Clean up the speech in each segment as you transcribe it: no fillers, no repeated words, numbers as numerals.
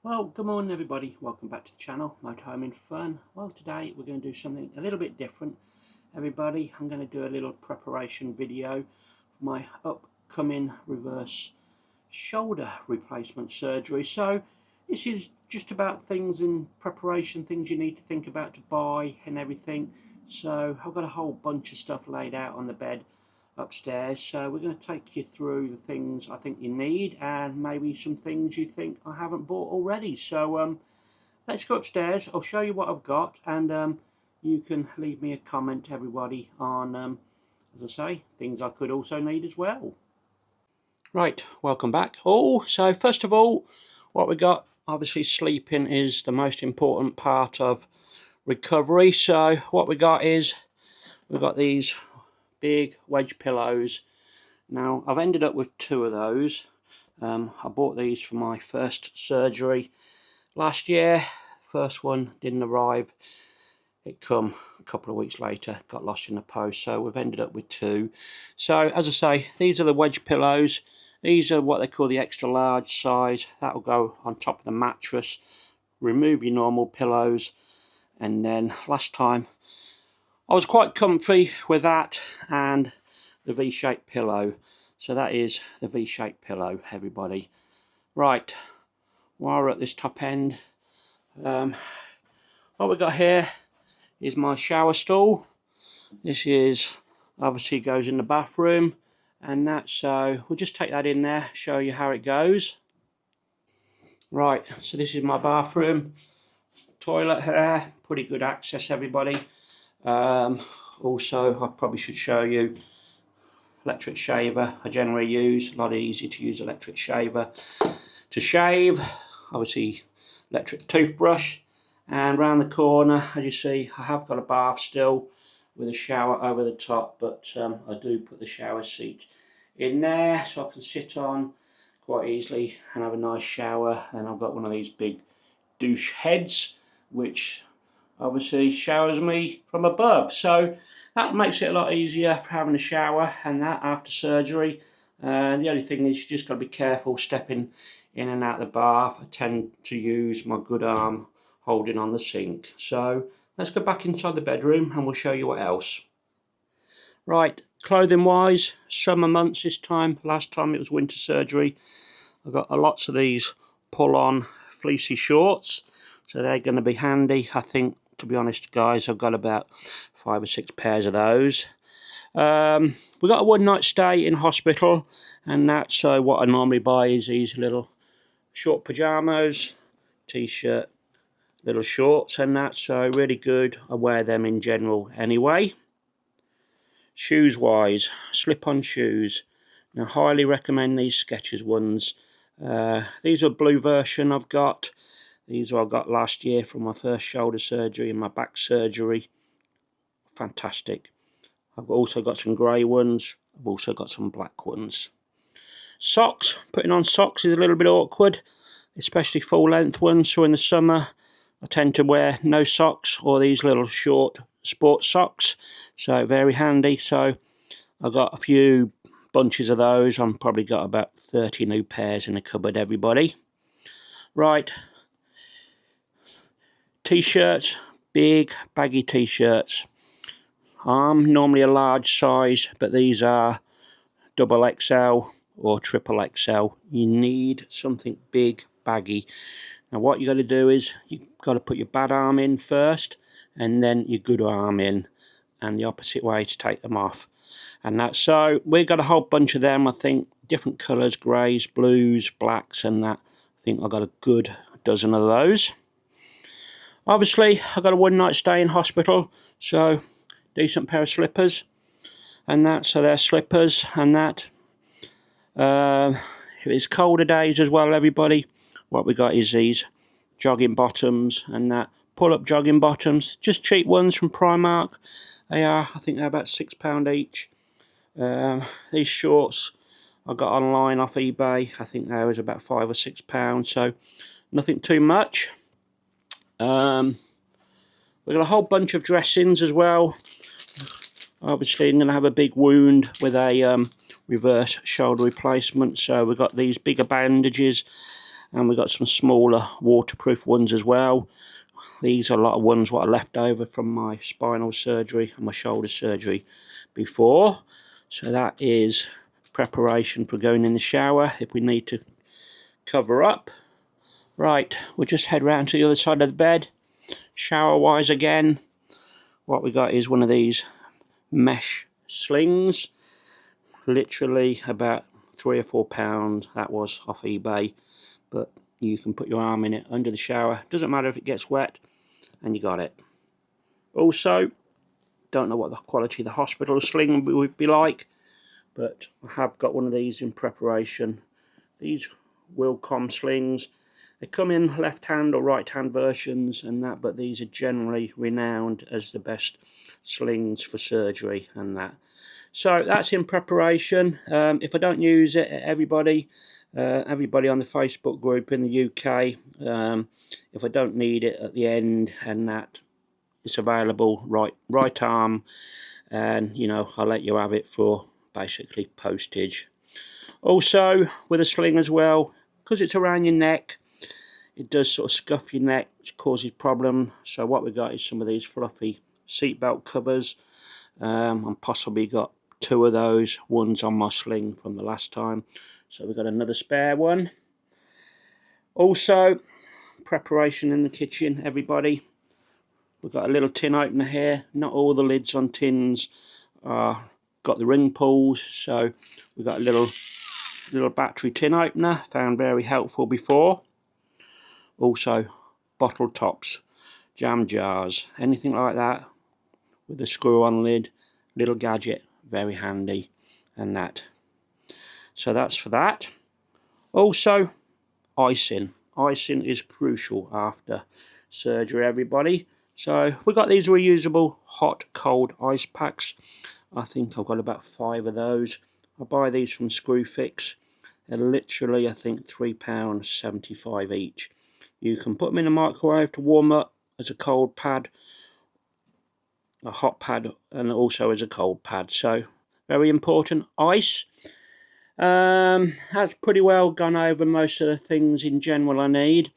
Well, good morning everybody, welcome back to the channel, Motorhoming Fun. Well, today we're going to do something a little bit different. Everybody, I'm going to do a little preparation video for my upcoming reverse shoulder replacement surgery. So this is just about things in preparation, things you need to think about to buy and everything. So I've got a whole bunch of stuff laid out on the bed upstairs, so we're going to take you through the things I think you need and maybe some things you think I haven't bought already. So let's go upstairs, I'll show you what I've got, and you can leave me a comment, everybody, on as I say, things I could also need as well. Right, welcome back. So first of all, what we got, obviously sleeping is the most important part of recovery. So what we got is we've got these big wedge pillows. Now I've ended up with two of those. I bought these for my first surgery last year. First one didn't arrive, it come a couple of weeks later, got lost in the post, so we've ended up with two. So as I say, these are the wedge pillows. These are what they call the extra large size. That will go on top of the mattress, remove your normal pillows, and then last time I was quite comfy with that and the V-shaped pillow. So that is the V-shaped pillow, everybody. Right, while we're at this top end, what we've got here is my shower stall. This is obviously goes in the bathroom, and that, so we'll just take that in there, show you how it goes. Right, so this is my bathroom. Toilet here, pretty good access, everybody. Also, I probably should show you electric shaver I generally use. A lot easier to use electric shaver to shave. Obviously electric toothbrush, and round the corner, as you see, I have got a bath still with a shower over the top, but I do put the shower seat in there so I can sit on quite easily and have a nice shower. And I've got one of these big douche heads which obviously showers me from above, so that makes it a lot easier for having a shower and that after surgery. The only thing is you just got to be careful stepping in and out of the bath. I tend to use my good arm holding on the sink. So let's go back inside the bedroom and we'll show you what else. Right, clothing wise, summer months this time. Last time it was winter surgery. I've got lots of these pull on fleecy shorts, so they're going to be handy. I think, to be honest guys, I've got about 5 or 6 pairs of those. We got a one night stay in hospital and that, so what I normally buy is these little short pyjamas, t-shirt, little shorts and that, so really good. I wear them in general anyway. Shoes wise, slip-on shoes. Now highly recommend these Skechers ones. These are blue version I've got. These I got last year from my first shoulder surgery and my back surgery. Fantastic. I've also got some grey ones. I've also got some black ones. Socks. Putting on socks is a little bit awkward, especially full length ones. So in the summer I tend to wear no socks or these little short sports socks. So very handy. So I've got a few bunches of those. I've probably got about 30 new pairs in the cupboard, everybody. Right. T-shirts, big baggy t-shirts. I'm normally a large size, but these are double XL or triple XL. You need something big, baggy. Now what you got to do is you've got to put your bad arm in first and then your good arm in, and the opposite way to take them off. And that's, so we've got a whole bunch of them, I think, different colours, greys, blues, blacks and that. I think I've got a good dozen of those. Obviously, I got a one night stay in hospital, so decent pair of slippers and that, so they're slippers and that. If it's colder days as well, everybody, what we got is these jogging bottoms and that, pull-up jogging bottoms, just cheap ones from Primark. They are, I think they're about £6 each. These shorts I got online off eBay. I think they was about £5 or £6, so nothing too much. We've got a whole bunch of dressings as well. Obviously I'm going to have a big wound with a reverse shoulder replacement, so we've got these bigger bandages And we've got some smaller waterproof ones as well. These are a lot of ones what are left over from my spinal surgery and my shoulder surgery before. So that is preparation for going in the shower if we need to cover up. Right, we'll just head round to the other side of the bed. Shower wise again, what we got is one of these mesh slings. Literally about £3 or £4, that was off eBay, but you can put your arm in it under the shower, doesn't matter if it gets wet, and you got it. Also, don't know what the quality of the hospital sling would be like, but I have got one of these in preparation. These Wilcom slings, they come in left hand or right hand versions and that, but these are generally renowned as the best slings for surgery and that. So that's in preparation. If I don't use it, everybody on the Facebook group in the UK, if I don't need it at the end and that, it's available right arm, and you know, I'll let you have it for basically postage. Also with a sling as well, because it's around your neck, it does sort of scuff your neck, which causes problem. So what we got is some of these fluffy seatbelt covers. I've possibly got 2 of those. One's on my sling from the last time, so we've got another spare one. Also, preparation in the kitchen, everybody. We've got a little tin opener here. Not all the lids on tins are got the ring pulls, so we've got a little battery tin opener, found very helpful before. Also, bottle tops, jam jars, anything like that with a screw-on lid, little gadget, very handy, and that. So that's for that. Also, icing. Icing is crucial after surgery, everybody. So we've got these reusable hot cold ice packs. I think I've got about 5 of those. I buy these from Screwfix. They're literally, I think, £3.75 each. You can put them in the microwave to warm up as a cold pad, a hot pad, and also as a cold pad. So very important. Ice. Has pretty well gone over most of the things in general I need.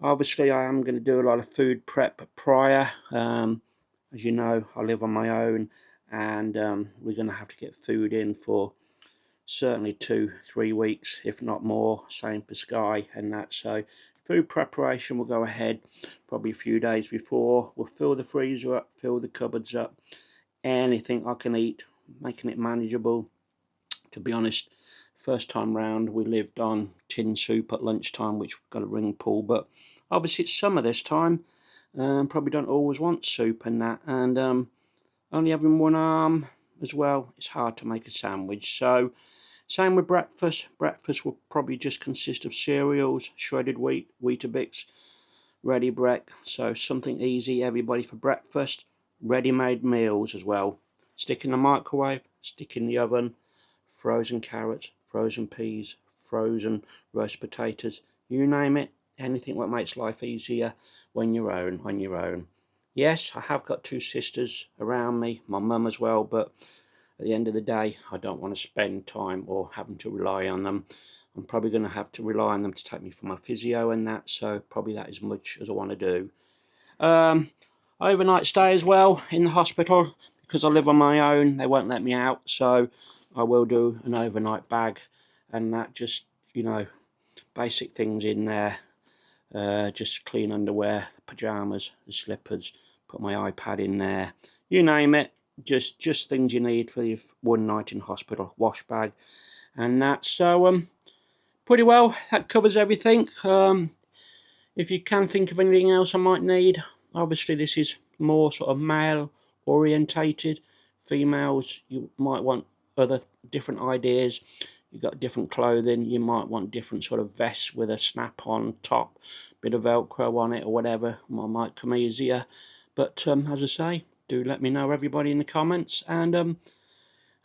Obviously I am going to do a lot of food prep prior. As you know, I live on my own, and we're going to have to get food in for certainly 2-3 weeks, if not more. Same for Sky and that. So food preparation will go ahead probably a few days before. We'll fill the freezer up, fill the cupboards up, anything I can eat, making it manageable. To be honest, first time round we lived on tin soup at lunchtime, which we've got a ring pull, but obviously it's summer this time, probably don't always want soup and that, and only having one arm as well, it's hard to make a sandwich. So same with breakfast. Breakfast will probably just consist of cereals, shredded wheat, Weetabix, ready brek. So something easy, everybody, for breakfast. Ready-made meals as well. Stick in the microwave, stick in the oven. Frozen carrots, frozen peas, frozen roast potatoes, you name it. Anything that makes life easier when you're on your own. Yes, I have got 2 sisters around me, my mum as well, but at the end of the day, I don't want to spend time or having to rely on them. I'm probably going to have to rely on them to take me for my physio and that, so probably that is much as I want to do. Overnight stay as well in the hospital, because I live on my own. They won't let me out, so I will do an overnight bag and that, just, you know, basic things in there. Just clean underwear, pyjamas, the slippers, put my iPad in there, you name it. Just things you need for your one night in hospital. Wash bag and that. So pretty well that covers everything. If you can think of anything else I might need, obviously this is more sort of male orientated. Females, you might want other different ideas. You've got different clothing, you might want different sort of vests with a snap-on top, bit of Velcro on it or whatever, might come easier. But as I say, do let me know, everybody, in the comments. And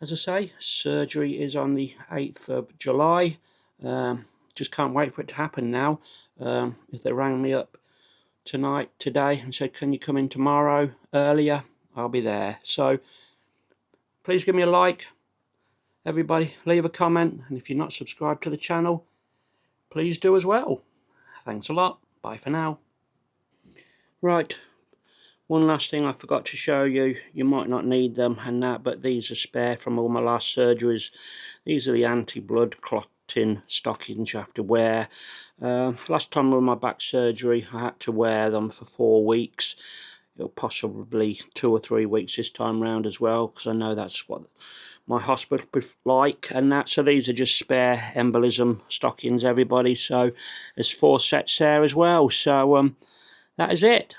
as I say, surgery is on the 8th of July. Just can't wait for it to happen now. If they rang me up today, and said, can you come in tomorrow earlier, I'll be there. So please give me a like. Everybody, leave a comment, and if you're not subscribed to the channel, please do as well. Thanks a lot. Bye for now. Right, one last thing I forgot to show you. You might not need them and that, but these are spare from all my last surgeries. These are the anti-blood clotting stockings you have to wear. Last time with my back surgery, I had to wear them for 4 weeks. It'll possibly 2 or 3 weeks this time round as well, because I know that's what my hospital like and that. So these are just spare embolism stockings, everybody. So there's 4 sets there as well. So that is it.